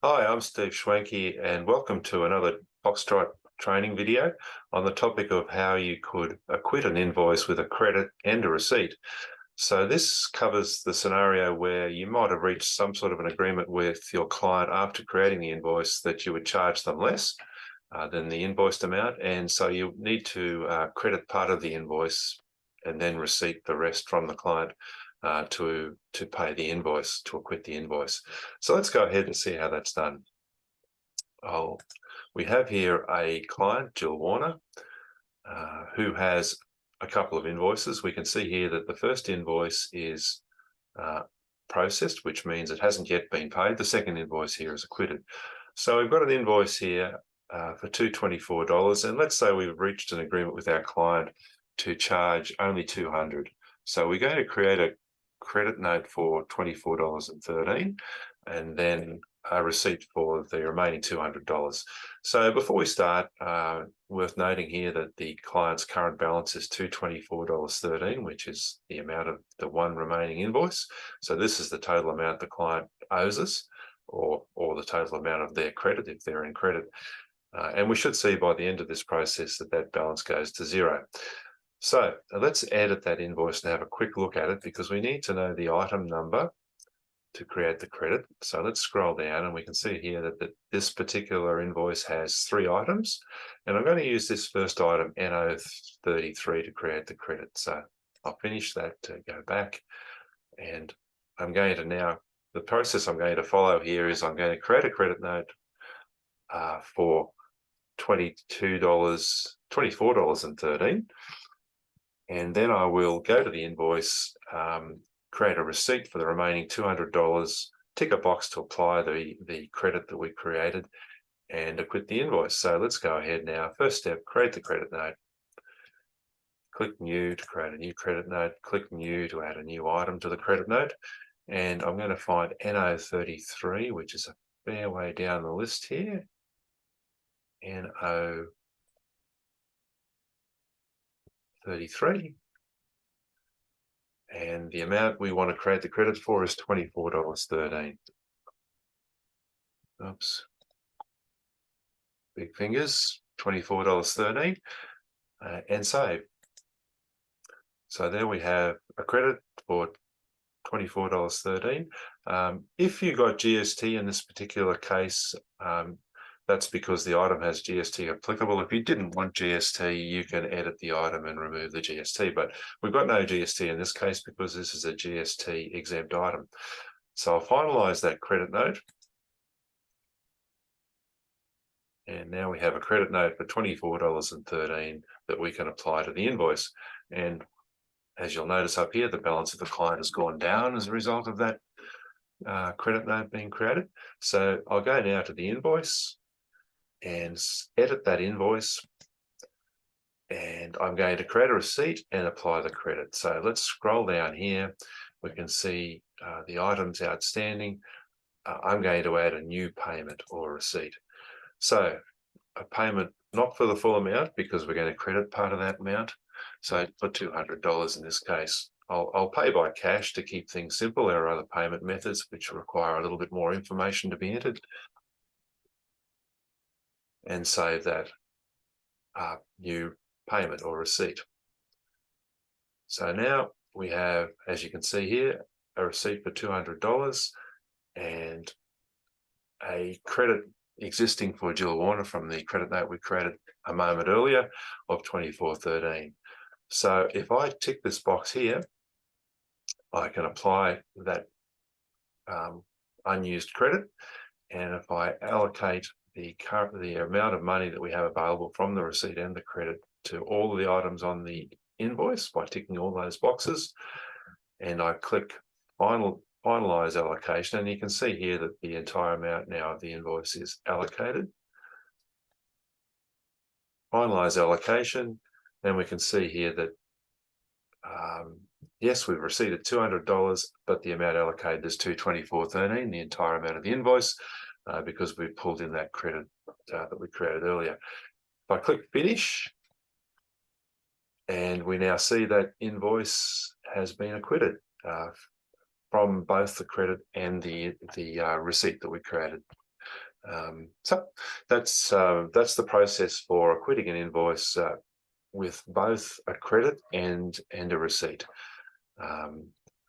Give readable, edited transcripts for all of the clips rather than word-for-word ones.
Hi, I'm Steve Schwanke, and welcome to another Foxtrot training video on the topic of how you could acquit an invoice with a credit and a receipt. So this covers the scenario where you might have reached some sort of an agreement with your client after creating the invoice that you would charge them less than the invoiced amount, and so you need to credit part of the invoice and then receipt the rest from the client to pay the invoice, to acquit the invoice. So let's go ahead and see how that's done. We have here a client, Jill Warner, who has a couple of invoices. We can see here that the first invoice is processed, which means it hasn't yet been paid. The second invoice here is acquitted. So we've got an invoice here for $224, and let's say we've reached an agreement with our client to charge only $200. So we're going to create a credit note for $24.13 and then a receipt for the remaining $200. So before we start, worth noting here that the client's current balance is $224.13, which is the amount of the one remaining invoice. So this is the total amount the client owes us, or the total amount of their credit if they're in credit. And we should see by the end of this process that that balance goes to zero. So let's edit that invoice and have a quick look at it, because we need to know the item number to create the credit. So let's scroll down and we can see here that this particular invoice has 3 items. And I'm going to use this first item, NO33, to create the credit. So I'll finish that to go back. And I'm going to now, the process I'm going to follow here is I'm going to create a credit note for $24.13. And then I will go to the invoice, create a receipt for the remaining $200, tick a box to apply the credit that we created, and acquit the invoice. So let's go ahead now. First step, create the credit note. Click New to create a new credit note. Click New to add a new item to the credit note. And I'm going to find NO33, which is a fair way down the list here. NO33. And the amount we want to create the credit for is $24.13. Oops. Big fingers, $24.13, and save. So there we have a credit for $24.13. If you got GST in this particular case, that's because the item has GST applicable. If you didn't want GST, you can edit the item and remove the GST, but we've got no GST in this case because this is a GST exempt item. So I'll finalize that credit note. And now we have a credit note for $24.13 that we can apply to the invoice. And as you'll notice up here, the balance of the client has gone down as a result of that credit note being created. So I'll go now to the invoice and edit that invoice. And I'm going to create a receipt and apply the credit. So let's scroll down here. We can see the items outstanding. I'm going to add a new payment or receipt. So a payment not for the full amount, because we're going to credit part of that amount. So for $200 in this case, I'll pay by cash to keep things simple. There are other payment methods which require a little bit more information to be entered. And save that new payment or receipt. So now we have, as you can see here, a receipt for $200 and a credit existing for Jill Warner from the credit note we created a moment earlier of $24.13. So if I tick this box here, I can apply that unused credit, and if I allocate the amount of money that we have available from the receipt and the credit to all of the items on the invoice by ticking all those boxes, and I click finalize allocation, and you can see here that the entire amount now of the invoice is allocated. Finalize allocation, then we can see here that yes, we've received $200, but the amount allocated is $224.13, the entire amount of the invoice, because we pulled in that credit that we created earlier. If I click finish, and we now see that invoice has been acquitted from both the credit and the receipt that we created. So that's the process for acquitting an invoice with both a credit and a receipt.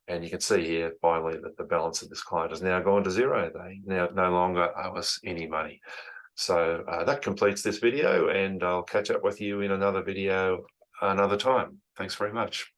And you can see here finally that the balance of this client has now gone to zero. They now no longer owe us any money. So that completes this video, and I'll catch up with you in another video another time. Thanks very much.